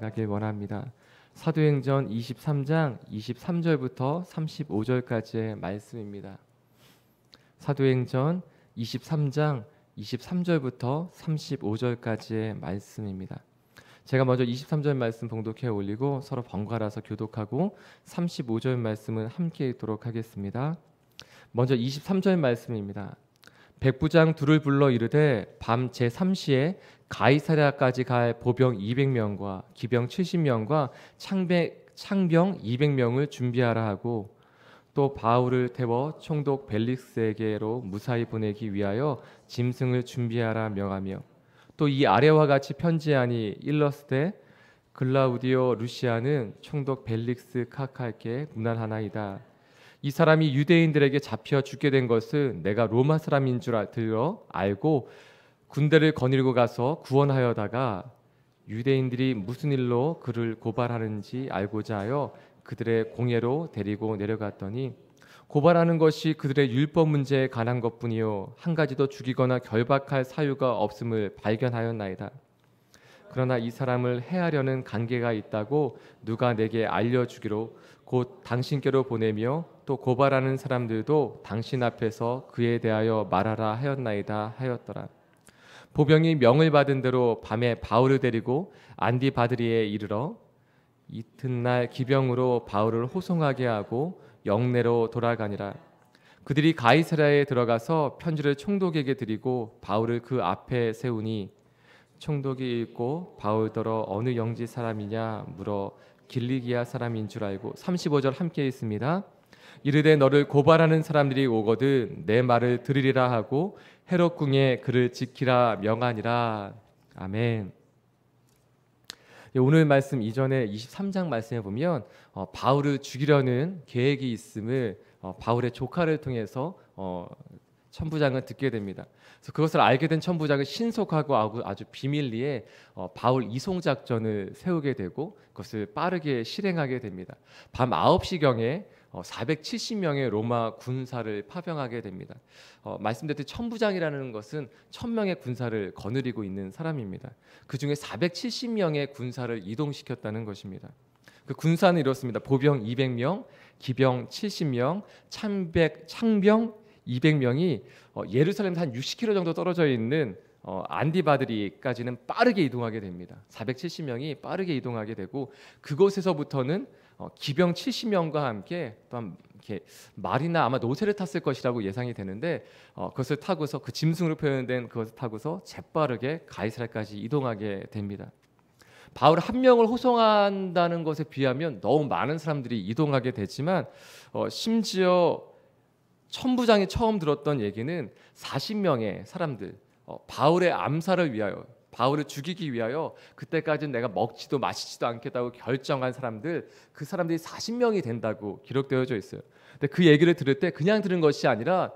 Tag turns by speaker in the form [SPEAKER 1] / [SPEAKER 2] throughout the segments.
[SPEAKER 1] 나아가길 원합니다. 사도행전 23장 23절부터 35절까지의 말씀입니다. 사도행전 23장 23절부터 35절까지의 말씀입니다. 제가 먼저 23절 말씀 봉독해 올리고 서로 번갈아서 교독하고 35절 말씀은 함께 읽도록 하겠습니다. 먼저 23절 말씀입니다. 백부장 둘을 불러 이르되 밤 제3시에 가이사랴까지 갈 보병 200명과 기병 70명과 창병 200명을 준비하라 하고 또 바울을 태워 총독 벨릭스에게로 무사히 보내기 위하여 짐승을 준비하라 명하며 또 이 아래와 같이 편지하니 일러스되 글라우디오 루시아는 총독 벨릭스 카카에게 문안하나이다. 이 사람이 유대인들에게 잡혀 죽게 된 것은 내가 로마 사람인 줄 알고 군대를 거느리고 가서 구원하여다가 유대인들이 무슨 일로 그를 고발하는지 알고자 하여 그들의 공회로 데리고 내려갔더니 고발하는 것이 그들의 율법 문제에 관한 것뿐이요 한 가지도 죽이거나 결박할 사유가 없음을 발견하였나이다. 그러나 이 사람을 해하려는 관계가 있다고 누가 내게 알려주기로 곧 당신께로 보내며 또 고발하는 사람들도 당신 앞에서 그에 대하여 말하라 하였나이다 하였더라. 보병이 명을 받은 대로 밤에 바울을 데리고 안디바드리에 이르러 이튿날 기병으로 바울을 호송하게 하고 영내로 돌아가니라. 그들이 가이사랴에 들어가서 편지를 총독에게 드리고 바울을 그 앞에 세우니 총독이 읽고 바울더러 어느 영지 사람이냐 물어 길리기아 사람인 줄 알고 35절 함께 있습니다. 이르되 너를 고발하는 사람들이 오거든 내 말을 들으리라 하고 헤롯 궁에 그를 지키라 명하니라. 아멘. 오늘 말씀 이전에 23장 말씀에 보면 바울을 죽이려는 계획이 있음을 바울의 조카를 통해서 천부장은 듣게 됩니다. 그래서 그것을 알게 된 천부장은 신속하고 아주 비밀리에 바울 이송 작전을 세우게 되고 그것을 빠르게 실행하게 됩니다. 밤 9시경에 470명의 로마 군사를 파병하게 됩니다. 말씀드렸듯이 천부장이라는 것은 1000명의 군사를 거느리고 있는 사람입니다. 그 중에 470명의 군사를 이동시켰다는 것입니다. 그 군사는 이렇습니다. 보병 200명, 기병 70명, 창병 200명이 예루살렘에서 한 60km 정도 떨어져 있는 안디바드리까지는 빠르게 이동하게 됩니다. 470명이 빠르게 이동하게 되고 그곳에서부터는 기병 70명과 함께 또 이렇게 말이나 아마 노새를 탔을 것이라고 예상이 되는데 그것을 타고서 그 짐승으로 표현된 그것을 타고서 재빠르게 가이사랴까지 이동하게 됩니다. 바울 한 명을 호송한다는 것에 비하면 너무 많은 사람들이 이동하게 되지만 심지어 천부장이 처음 들었던 얘기는 40명의 사람들 바울의 암살을 위하여 바울을 죽이기 위하여 그때까지는 내가 먹지도 마시지도 않겠다고 결정한 사람들 그 사람들이 40명이 된다고 기록되어져 있어요. 근데 그 얘기를 들을 때 그냥 들은 것이 아니라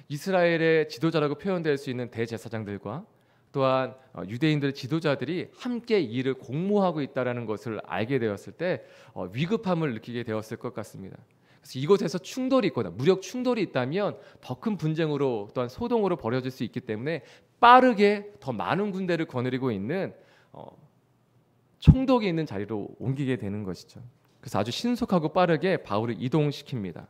[SPEAKER 1] 이스라엘의 지도자라고 표현될 수 있는 대제사장들과 또한 유대인들의 지도자들이 함께 이 일을 공모하고 있다는 것을 알게 되었을 때 위급함을 느끼게 되었을 것 같습니다. 그래서 이곳에서 충돌이 있거나 무력 충돌이 있다면 더 큰 분쟁으로 또한 소동으로 벌어질 수 있기 때문에 빠르게 더 많은 군대를 거느리고 있는 총독이 있는 자리로 옮기게 되는 것이죠. 그래서 아주 신속하고 빠르게 바울을 이동시킵니다.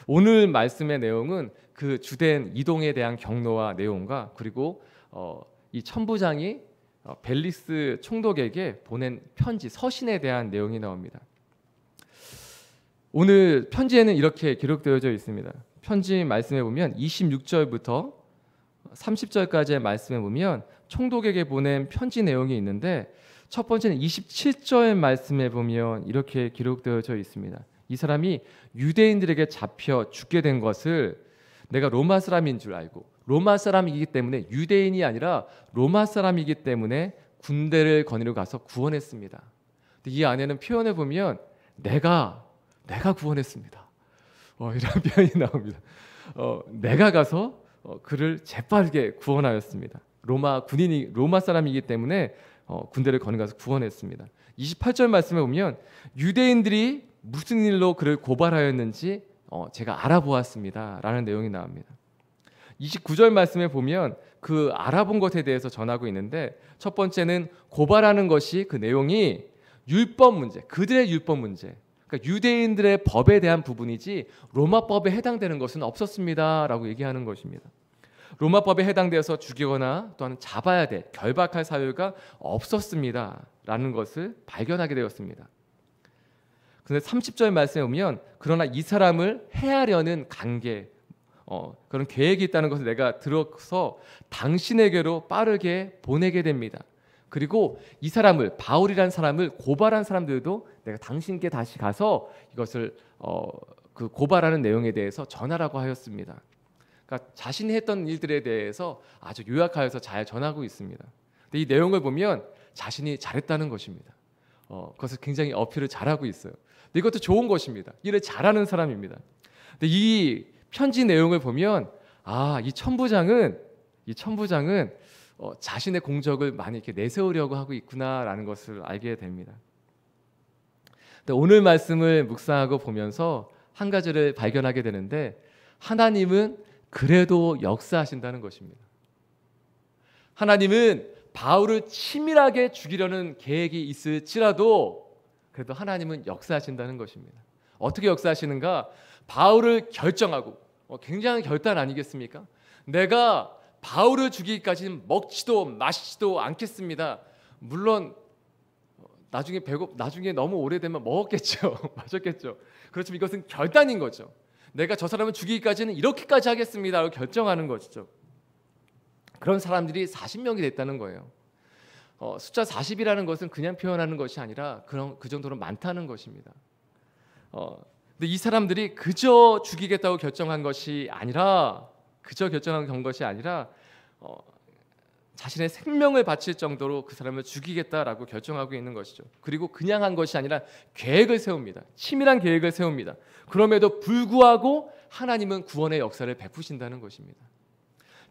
[SPEAKER 1] 오늘 말씀의 내용은 그 주된 이동에 대한 경로와 내용과 그리고 이 천부장이 벨릭스 총독에게 보낸 편지 서신에 대한 내용이 나옵니다. 오늘 편지에는 이렇게 기록되어져 있습니다. 편지 말씀에 보면 26절부터 30절까지의 말씀에 보면 총독에게 보낸 편지 내용이 있는데 첫 번째는 27절 말씀에 보면 이렇게 기록되어져 있습니다. 이 사람이 유대인들에게 잡혀 죽게 된 것을 내가 로마 사람인 줄 알고 로마 사람이기 때문에 유대인이 아니라 로마 사람이기 때문에 군대를 거느리고 가서 구원했습니다. 이 안에는 표현해 보면 내가 구원했습니다. 이런 표현이 나옵니다. 내가 가서 그를 재빠르게 구원하였습니다. 로마 사람이기 때문에 군대를 거느려가서 구원했습니다. 28절 말씀에 보면 유대인들이 무슨 일로 그를 고발하였는지 제가 알아보았습니다. 라는 내용이 나옵니다. 29절 말씀에 보면 그 알아본 것에 대해서 전하고 있는데 첫 번째는 고발하는 것이 그 내용이 율법 문제, 그들의 율법 문제, 그러니까 유대인들의 법에 대한 부분이지 로마법에 해당되는 것은 없었습니다라고 얘기하는 것입니다. 로마법에 해당되어서 죽이거나 또는 잡아야 될, 결박할 사유가 없었습니다라는 것을 발견하게 되었습니다. 그런데 30절 말씀에 보면 그러나 이 사람을 해하려는 관계, 그런 계획이 있다는 것을 내가 들어서 당신에게로 빠르게 보내게 됩니다. 그리고 이 사람을, 바울이라는 사람을 고발한 사람들도 내가 당신께 다시 가서 이것을 그 고발하는 내용에 대해서 전하라고 하였습니다. 그러니까 자신이 했던 일들에 대해서 아주 요약하여서 잘 전하고 있습니다. 근데 이 내용을 보면 자신이 잘했다는 것입니다. 그것을 굉장히 어필을 잘하고 있어요. 근데 이것도 좋은 것입니다. 일을 잘하는 사람입니다. 근데 이 편지 내용을 보면 이 천부장은 자신의 공적을 많이 이렇게 내세우려고 하고 있구나라는 것을 알게 됩니다. 근데 오늘 말씀을 묵상하고 보면서 한 가지를 발견하게 되는데 하나님은 그래도 역사하신다는 것입니다. 하나님은 바울을 치밀하게 죽이려는 계획이 있을지라도 그래도 하나님은 역사하신다는 것입니다. 어떻게 역사하시는가? 바울을 결정하고 굉장한 결단 아니겠습니까? 내가 바울을 죽이기까지는 먹지도 마시지도 않겠습니다. 물론 나중에 너무 오래되면 먹었겠죠. 마셨겠죠. 그렇지만 이것은 결단인 거죠. 내가 저 사람을 죽이기까지는 이렇게까지 하겠습니다 라고 결정하는 것이죠. 그런 사람들이 40명이 됐다는 거예요. 숫자 40이라는 것은 그냥 표현하는 것이 아니라 그 정도로 많다는 것입니다. 근데 이 사람들이 그저 죽이겠다고 결정한 것이 아니라 자신의 생명을 바칠 정도로 그 사람을 죽이겠다라고 결정하고 있는 것이죠. 그리고 그냥 한 것이 아니라 계획을 세웁니다. 치밀한 계획을 세웁니다. 그럼에도 불구하고 하나님은 구원의 역사를 베푸신다는 것입니다.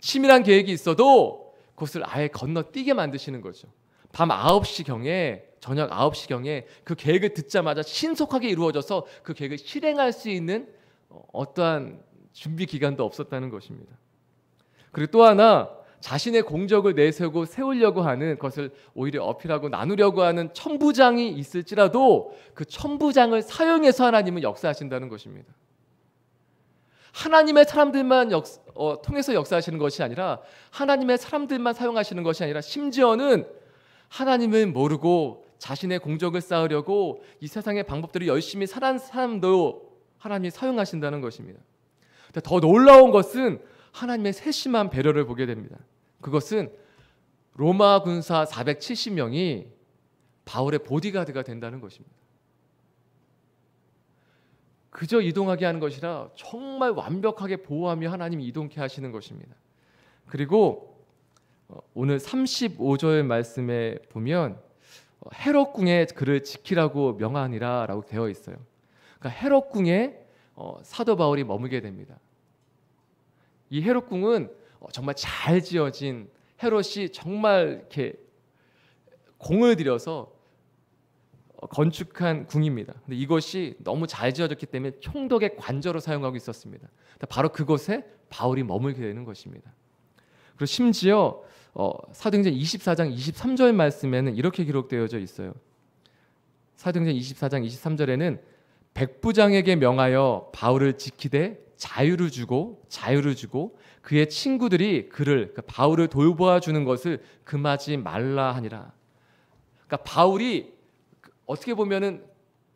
[SPEAKER 1] 치밀한 계획이 있어도 그것을 아예 건너뛰게 만드시는 거죠. 밤 9시경에, 저녁 9시경에 그 계획을 듣자마자 신속하게 이루어져서 그 계획을 실행할 수 있는 어떠한 준비 기간도 없었다는 것입니다. 그리고 또 하나, 자신의 공적을 내세우고 세우려고 하는 것을 오히려 어필하고 나누려고 하는 천부장이 있을지라도 그 천부장을 사용해서 하나님은 역사하신다는 것입니다. 하나님의 사람들만 통해서 역사하시는 것이 아니라 하나님의 사람들만 사용하시는 것이 아니라 심지어는 하나님을 모르고 자신의 공적을 쌓으려고 이 세상의 방법들을 열심히 살아온 사람도 하나님이 사용하신다는 것입니다. 더 놀라운 것은 하나님의 세심한 배려를 보게 됩니다. 그것은 로마 군사 470명이 바울의 보디가드가 된다는 것입니다. 그저 이동하게 하는 것이라 정말 완벽하게 보호하며 하나님이 이동케 하시는 것입니다. 그리고 오늘 35절 말씀에 보면 헤롯 궁에 그를 지키라고 명하니라 라고 되어 있어요. 그러니까 헤롯 궁에 사도 바울이 머물게 됩니다. 이 헤롯 궁은 정말 잘 지어진, 헤롯이 정말 이렇게 공을 들여서 건축한 궁입니다. 근데 이것이 너무 잘 지어졌기 때문에 총독의 관저로 사용하고 있었습니다. 바로 그곳에 바울이 머물게 되는 것입니다. 그리고 심지어 사도행전 24장 23절 말씀에는 이렇게 기록되어져 있어요. 사도행전 24장 23절에는 백부장에게 명하여 바울을 지키되 자유를 주고 그의 친구들이 바울을 돌보아 주는 것을 금하지 말라 하니라. 그러니까 바울이 어떻게 보면은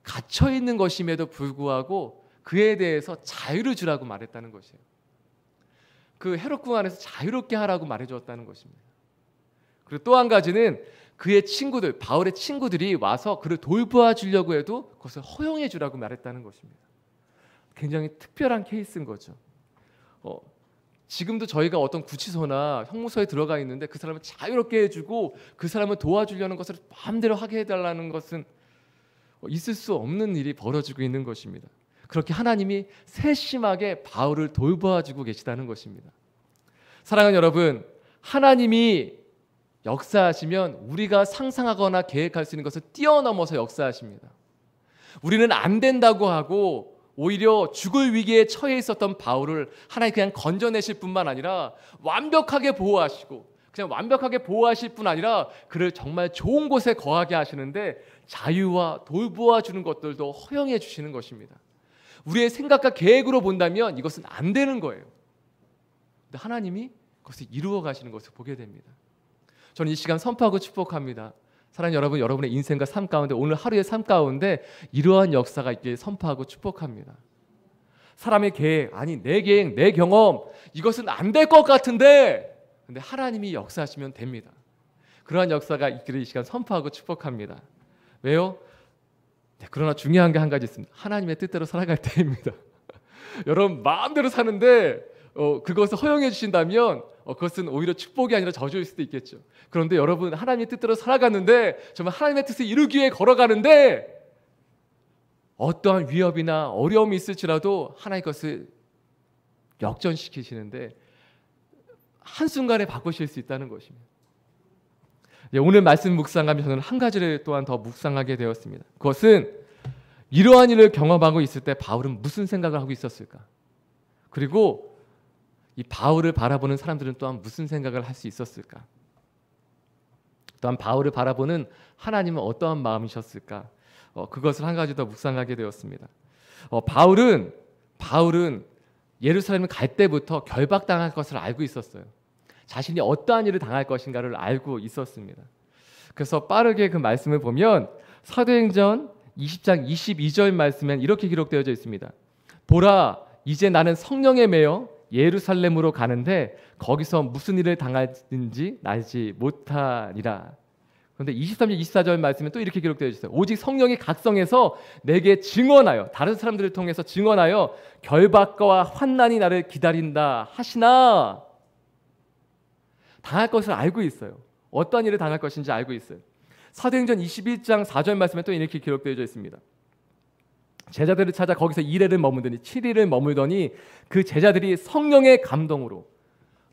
[SPEAKER 1] 갇혀 있는 것임에도 불구하고 그에 대해서 자유를 주라고 말했다는 것이에요. 그 헤롯궁 안에서 자유롭게 하라고 말해주었다는 것입니다. 그리고 또 한 가지는 그의 친구들, 바울의 친구들이 와서 그를 돌보아 주려고 해도 그것을 허용해 주라고 말했다는 것입니다. 굉장히 특별한 케이스인 거죠. 지금도 저희가 어떤 구치소나 형무소에 들어가 있는데 그 사람을 자유롭게 해주고 그 사람을 도와주려는 것을 마음대로 하게 해달라는 것은 있을 수 없는 일이 벌어지고 있는 것입니다. 그렇게 하나님이 세심하게 바울을 돌보아주고 계시다는 것입니다. 사랑하는 여러분, 하나님이 역사하시면 우리가 상상하거나 계획할 수 있는 것을 뛰어넘어서 역사하십니다. 우리는 안 된다고 하고 오히려 죽을 위기에 처해 있었던 바울을 하나님 그냥 건져내실 뿐만 아니라 완벽하게 보호하시고 그냥 완벽하게 보호하실 뿐 아니라 그를 정말 좋은 곳에 거하게 하시는데 자유와 돌보아 주는 것들도 허용해 주시는 것입니다. 우리의 생각과 계획으로 본다면 이것은 안 되는 거예요. 근데 하나님이 그것을 이루어 가시는 것을 보게 됩니다. 저는 이 시간 선포하고 축복합니다. 사랑하는 여러분, 여러분의 인생과 삶 가운데, 오늘 하루의 삶 가운데 이러한 역사가 있길 선포하고 축복합니다. 사람의 계획, 아니 내 계획, 내 경험, 이것은 안 될 것 같은데 근데 하나님이 역사하시면 됩니다. 그러한 역사가 있기를 이 시간 선포하고 축복합니다. 왜요? 네, 그러나 중요한 게 한 가지 있습니다. 하나님의 뜻대로 살아갈 때입니다. 여러분 마음대로 사는데 그것을 허용해 주신다면 그것은 오히려 축복이 아니라 저주일 수도 있겠죠. 그런데 여러분 하나님의 뜻대로 살아가는데 정말 하나님의 뜻을 이루기 위해 걸어가는데 어떠한 위협이나 어려움이 있을지라도 하나님 것을 역전시키시는데 한순간에 바꾸실 수 있다는 것입니다. 오늘 말씀 묵상하면 저는 한 가지를 또한 더 묵상하게 되었습니다. 그것은 이러한 일을 경험하고 있을 때 바울은 무슨 생각을 하고 있었을까? 그리고 이 바울을 바라보는 사람들은 또한 무슨 생각을 할 수 있었을까? 또한 바울을 바라보는 하나님은 어떠한 마음이셨을까? 그것을 한 가지 더 묵상하게 되었습니다. 바울은 예루살렘을 갈 때부터 결박당할 것을 알고 있었어요. 자신이 어떠한 일을 당할 것인가를 알고 있었습니다. 그래서 빠르게 그 말씀을 보면 사도행전 20장 22절 말씀엔 이렇게 기록되어 있습니다. 보라, 이제 나는 성령에 매여 예루살렘으로 가는데 거기서 무슨 일을 당할지 알지 못하리라. 그런데 23절 24절 말씀에 또 이렇게 기록되어 있어요. 오직 성령이 각성해서 내게 증언하여, 다른 사람들을 통해서 증언하여 결박과 환난이 나를 기다린다 하시나. 당할 것을 알고 있어요. 어떤 일을 당할 것인지 알고 있어요. 사도행전 21장 4절 말씀에 또 이렇게 기록되어 있습니다. 제자들을 찾아 거기서 2일을 머물더니 7일을 머물더니 그 제자들이 성령의 감동으로,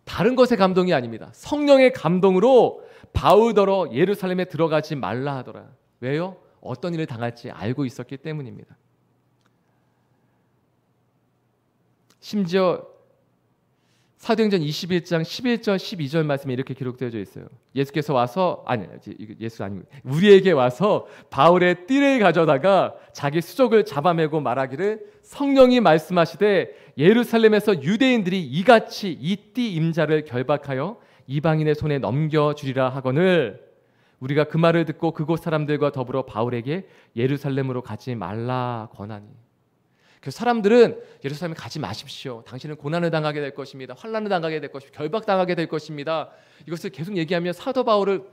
[SPEAKER 1] 다른 것의 감동이 아닙니다. 성령의 감동으로 바울더러 예루살렘에 들어가지 말라 하더라. 왜요? 어떤 일을 당할지 알고 있었기 때문입니다. 심지어 사도행전 21장 11절 12절 말씀에 이렇게 기록되어 있어요. 예수께서 와서, 예수 아닙니다. 우리에게 와서 바울의 띠를 가져다가 자기 수족을 잡아매고 말하기를 성령이 말씀하시되 예루살렘에서 유대인들이 이같이 이 띠 임자를 결박하여 이방인의 손에 넘겨주리라 하거늘 우리가 그 말을 듣고 그곳 사람들과 더불어 바울에게 예루살렘으로 가지 말라 권하니. 그래서 사람들은 예루살렘에 가지 마십시오. 당신은 고난을 당하게 될 것입니다. 환난을 당하게 될 것입니다. 결박당하게 될 것입니다. 이것을 계속 얘기하며 사도 바울을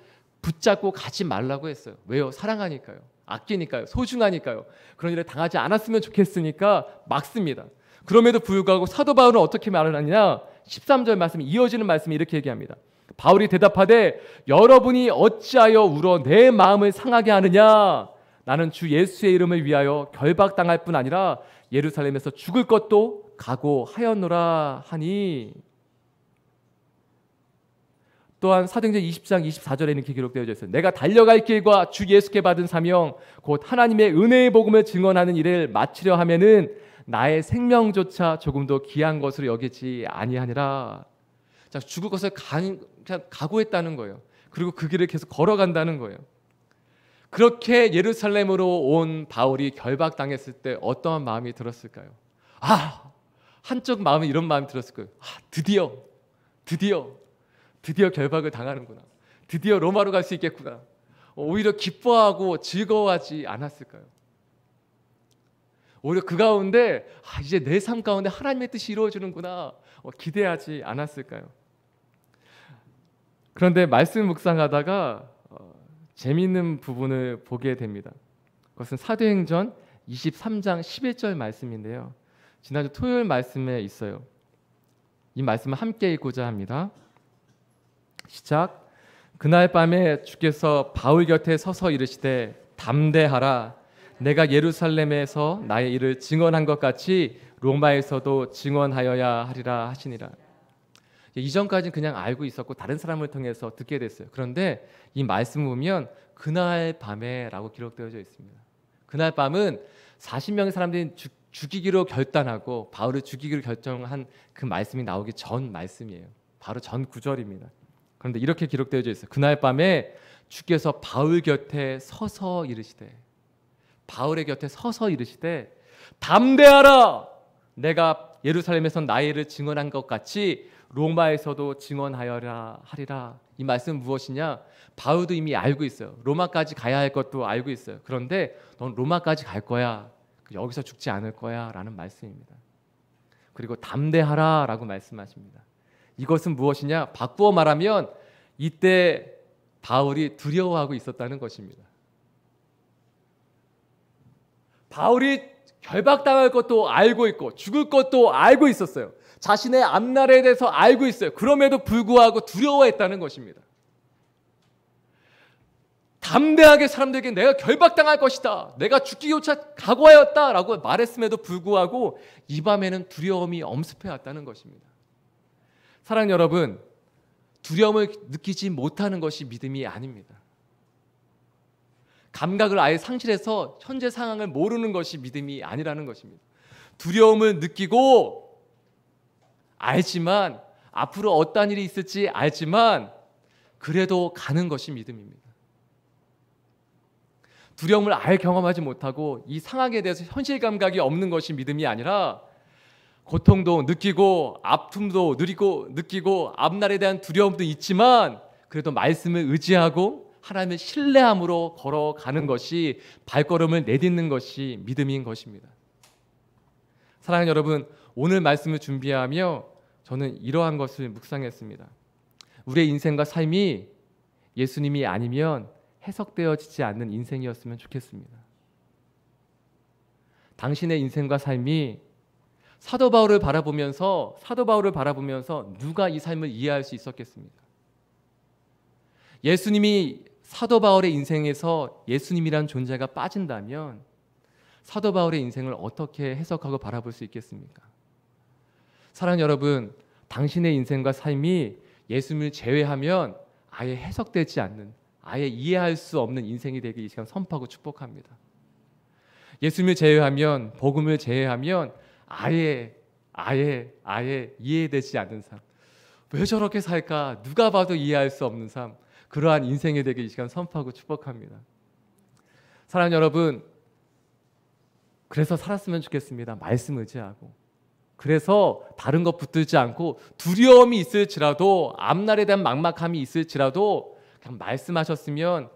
[SPEAKER 1] 붙잡고 가지 말라고 했어요. 왜요? 사랑하니까요. 아끼니까요. 소중하니까요. 그런 일을 당하지 않았으면 좋겠으니까 막습니다. 그럼에도 불구하고 사도 바울은 어떻게 말을 하느냐? 13절 말씀이 이어지는 말씀이 이렇게 얘기합니다. 바울이 대답하되 여러분이 어찌하여 울어 내 마음을 상하게 하느냐? 나는 주 예수의 이름을 위하여 결박당할 뿐 아니라 예루살렘에서 죽을 것도 각오하였노라 하니. 또한 사도행전 20장 24절에 이렇게 기록되어 있어요. 내가 달려갈 길과 주 예수께 받은 사명 곧 하나님의 은혜의 복음을 증언하는 일을 마치려 하면은 나의 생명조차 조금도 귀한 것으로 여기지 아니하니라. 자, 죽을 것을 그냥 각오했다는 거예요. 그리고 그 길을 계속 걸어간다는 거예요. 그렇게 예루살렘으로 온 바울이 결박당했을 때 어떠한 마음이 들었을까요? 한쪽 마음은 이런 마음이 들었을 거예요. 드디어 결박을 당하는구나. 드디어 로마로 갈 수 있겠구나. 오히려 기뻐하고 즐거워하지 않았을까요? 오히려 그 가운데 이제 내 삶 가운데 하나님의 뜻이 이루어지는구나 기대하지 않았을까요? 그런데 말씀 묵상하다가 재미있는 부분을 보게 됩니다. 그것은 사도행전 23장 11절 말씀인데요. 지난주 토요일 말씀에 있어요. 이 말씀을 함께 읽고자 합니다. 시작. 그날 밤에 주께서 바울 곁에 서서 이르시되 담대하라. 내가 예루살렘에서 나의 일을 증언한 것 같이 로마에서도 증언하여야 하리라 하시니라. 이전까지는 그냥 알고 있었고 다른 사람을 통해서 듣게 됐어요. 그런데 이 말씀을 보면 그날 밤에 라고 기록되어져 있습니다. 그날 밤은 40명의 사람들이 죽이기로 결단하고 바울을 죽이기로 결정한 그 말씀이 나오기 전 말씀이에요. 바로 전 구절입니다. 그런데 이렇게 기록되어져 있어요. 그날 밤에 주께서 바울 곁에 서서 이르시되, 바울의 곁에 서서 이르시되, 담대하라! 내가 예루살렘에서 나의 일을 증언한 것 같이 로마에서도 증언하여라 하리라. 이 말씀은 무엇이냐? 바울도 이미 알고 있어요. 로마까지 가야 할 것도 알고 있어요. 그런데 넌 로마까지 갈 거야. 여기서 죽지 않을 거야 라는 말씀입니다. 그리고 담대하라 라고 말씀하십니다. 이것은 무엇이냐? 바꾸어 말하면 이때 바울이 두려워하고 있었다는 것입니다. 바울이 결박당할 것도 알고 있고 죽을 것도 알고 있었어요. 자신의 앞날에 대해서 알고 있어요. 그럼에도 불구하고 두려워했다는 것입니다. 담대하게 사람들에게 내가 결박당할 것이다, 내가 죽기조차 각오하였다 라고 말했음에도 불구하고 이 밤에는 두려움이 엄습해왔다는 것입니다. 사랑하는 여러분, 두려움을 느끼지 못하는 것이 믿음이 아닙니다. 감각을 아예 상실해서 현재 상황을 모르는 것이 믿음이 아니라는 것입니다. 두려움을 느끼고 알지만, 앞으로 어떤 일이 있을지 알지만 그래도 가는 것이 믿음입니다. 두려움을 아예 경험하지 못하고 이 상황에 대해서 현실 감각이 없는 것이 믿음이 아니라, 고통도 느끼고 아픔도 느끼고 앞날에 대한 두려움도 있지만 그래도 말씀을 의지하고 하나님을 신뢰함으로 걸어가는 것이, 발걸음을 내딛는 것이 믿음인 것입니다. 사랑하는 여러분, 오늘 말씀을 준비하며 저는 이러한 것을 묵상했습니다. 우리의 인생과 삶이 예수님이 아니면 해석되어지지 않는 인생이었으면 좋겠습니다. 당신의 인생과 삶이 사도 바울을 바라보면서 누가 이 삶을 이해할 수 있었겠습니까? 예수님이 사도 바울의 인생에서 예수님이란 존재가 빠진다면 사도 바울의 인생을 어떻게 해석하고 바라볼 수 있겠습니까? 사랑하는 여러분, 당신의 인생과 삶이 예수님을 제외하면 아예 해석되지 않는, 아예 이해할 수 없는 인생이 되기 이 시간 선포하고 축복합니다. 예수님을 제외하면, 복음을 제외하면 아예 이해되지 않는 삶, 왜 저렇게 살까? 누가 봐도 이해할 수 없는 삶, 그러한 인생이 되기 이 시간 선포하고 축복합니다. 사랑하는 여러분, 그래서 살았으면 좋겠습니다. 말씀 의지하고. 그래서 다른 것 붙들지 않고 두려움이 있을지라도, 앞날에 대한 막막함이 있을지라도 그냥 말씀하셨으면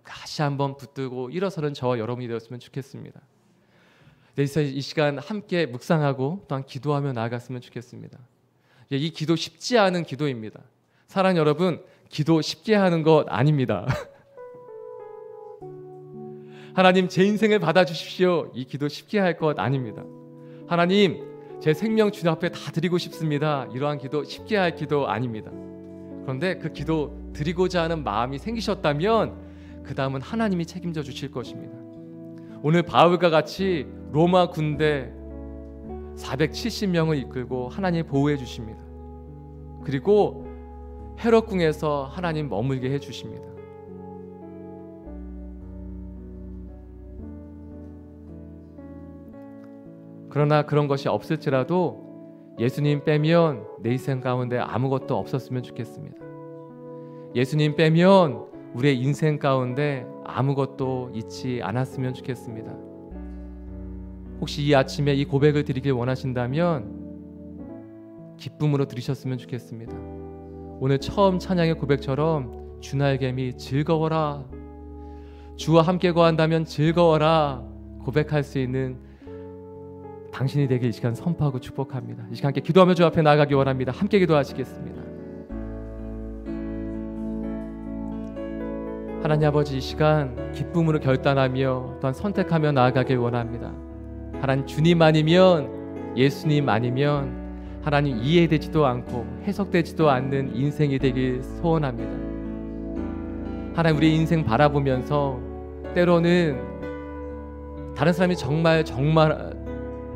[SPEAKER 1] 다시 한번 붙들고 일어서는 저와 여러분이 되었으면 좋겠습니다. 이 시간 함께 묵상하고 또한 기도하며 나아갔으면 좋겠습니다. 이 기도 쉽지 않은 기도입니다. 사랑하는 여러분, 기도 쉽게 하는 것 아닙니다. 하나님, 제 인생을 받아주십시오. 이 기도 쉽게 할 것 아닙니다. 하나님, 제 생명 주님 앞에 다 드리고 싶습니다. 이러한 기도 쉽게 할 기도 아닙니다. 그런데 그 기도 드리고자 하는 마음이 생기셨다면 그 다음은 하나님이 책임져 주실 것입니다. 오늘 바울과 같이 로마 군대 470명을 이끌고 하나님이 보호해 주십니다. 그리고 헤롯궁에서 하나님 머물게 해 주십니다. 그러나 그런 것이 없을지라도 예수님 빼면 내 인생 가운데 아무것도 없었으면 좋겠습니다. 예수님 빼면 우리의 인생 가운데 아무것도 있지 않았으면 좋겠습니다. 혹시 이 아침에 이 고백을 드리길 원하신다면 기쁨으로 드리셨으면 좋겠습니다. 오늘 처음 찬양의 고백처럼 주 날개미 즐거워라, 주와 함께 거한다면 즐거워라 고백할 수 있는 당신이 되길 이 시간 선포하고 축복합니다. 이 시간 함께 기도하며 주 앞에 나아가기 원합니다. 함께 기도하시겠습니다. 하나님 아버지, 이 시간 기쁨으로 결단하며 또한 선택하며 나아가길 원합니다. 하나님, 주님 아니면, 예수님 아니면 하나님 이해되지도 않고 해석되지도 않는 인생이 되길 소원합니다. 하나님, 우리 인생 바라보면서 때로는 다른 사람이 정말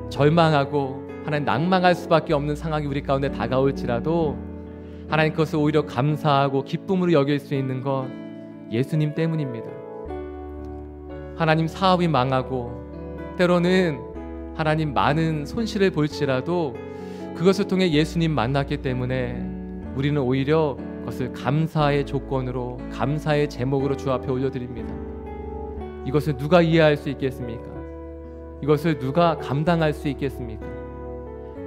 [SPEAKER 1] 절망하고 하나님 낭망할 수밖에 없는 상황이 우리 가운데 다가올지라도 하나님, 그것을 오히려 감사하고 기쁨으로 여길 수 있는 것 예수님 때문입니다. 하나님, 사업이 망하고 때로는 하나님 많은 손실을 볼지라도 그것을 통해 예수님 만났기 때문에 우리는 오히려 그것을 감사의 조건으로, 감사의 제목으로 주 앞에 올려드립니다. 이것을 누가 이해할 수 있겠습니까? 이것을 누가 감당할 수 있겠습니까?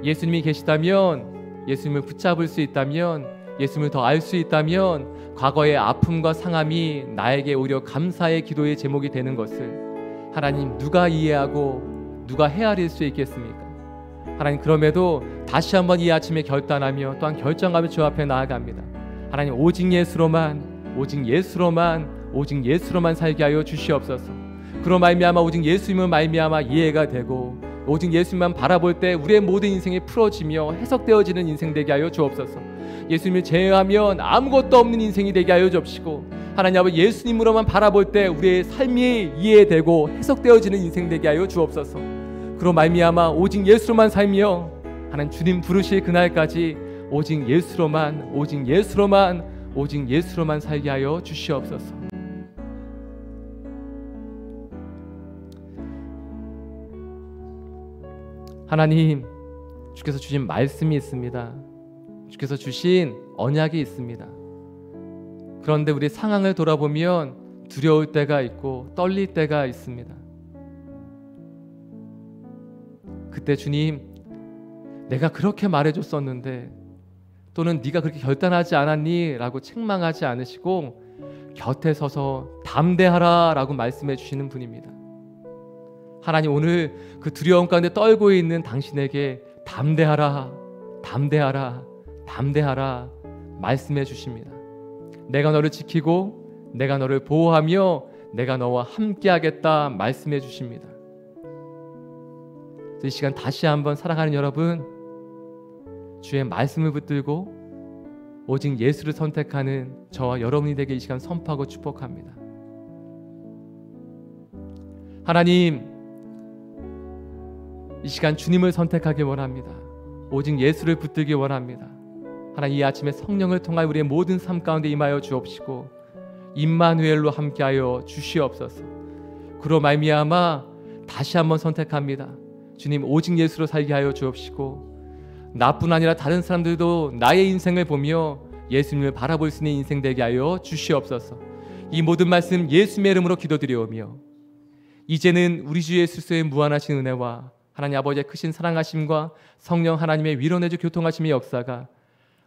[SPEAKER 1] 예수님이 계시다면, 예수님을 붙잡을 수 있다면, 예수님을 더 알 수 있다면 과거의 아픔과 상함이 나에게 오히려 감사의 기도의 제목이 되는 것을 하나님 누가 이해하고 누가 헤아릴 수 있겠습니까? 하나님, 그럼에도 다시 한번 이 아침에 결단하며 또한 결정하며 주 앞에 나아갑니다. 하나님, 오직 예수로만, 오직 예수로만, 오직 예수로만 살게 하여 주시옵소서. 그로 말미암아 오직 예수님을 말미암아 이해가 되고 오직 예수님만 바라볼 때 우리의 모든 인생이 풀어지며 해석되어지는 인생 되게 하여 주옵소서. 예수님을 제외하면 아무것도 없는 인생이 되게 하여 주옵시고, 하나님 아버지, 예수님으로만 바라볼 때 우리의 삶이 이해되고 해석되어지는 인생 되게 하여 주옵소서. 그로 말미암아 오직 예수로만 살며 하나님 주님 부르실 그날까지 오직 예수로만, 오직 예수로만, 오직 예수로만 살게 하여 주시옵소서. 하나님, 주께서 주신 말씀이 있습니다. 주께서 주신 언약이 있습니다. 그런데 우리 상황을 돌아보면 두려울 때가 있고 떨릴 때가 있습니다. 그때 주님, 내가 그렇게 말해줬었는데, 또는 네가 그렇게 결단하지 않았니? 라고 책망하지 않으시고 곁에 서서 담대하라 라고 말씀해 주시는 분입니다. 하나님, 오늘 그 두려움 가운데 떨고 있는 당신에게 담대하라, 담대하라, 담대하라 말씀해 주십니다. 내가 너를 지키고 내가 너를 보호하며 내가 너와 함께하겠다 말씀해 주십니다. 이 시간 다시 한번 사랑하는 여러분, 주의 말씀을 붙들고 오직 예수를 선택하는 저와 여러분이 되게 이 시간 선포하고 축복합니다. 하나님, 이 시간 주님을 선택하기 원합니다. 오직 예수를 붙들기 원합니다. 하나님, 이 아침에 성령을 통하여 우리의 모든 삶 가운데 임하여 주옵시고 임마누엘로 함께하여 주시옵소서. 그로 말미암아 다시 한번 선택합니다. 주님, 오직 예수로 살게 하여 주옵시고 나뿐 아니라 다른 사람들도 나의 인생을 보며 예수님을 바라볼 수 있는 인생 되게 하여 주시옵소서. 이 모든 말씀 예수님의 이름으로 기도드리오며 이제는 우리 주 예수 그리스도의 무한하신 은혜와 하나님 아버지의 크신 사랑하심과 성령 하나님의 위로내주 교통하심의 역사가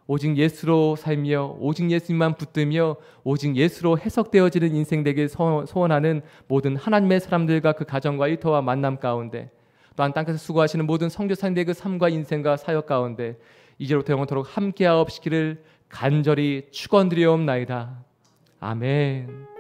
[SPEAKER 1] 오직 예수로 살며 오직 예수님만 붙들며 오직 예수로 해석되어지는 인생 되길 소원하는 모든 하나님의 사람들과 그 가정과 일터와 만남 가운데, 또한 땅에서 수고하시는 모든 선교사님들의 그 삶과 인생과 사역 가운데 이제로부터 영원토록 함께하옵시기를 간절히 축원드리옵나이다. 아멘.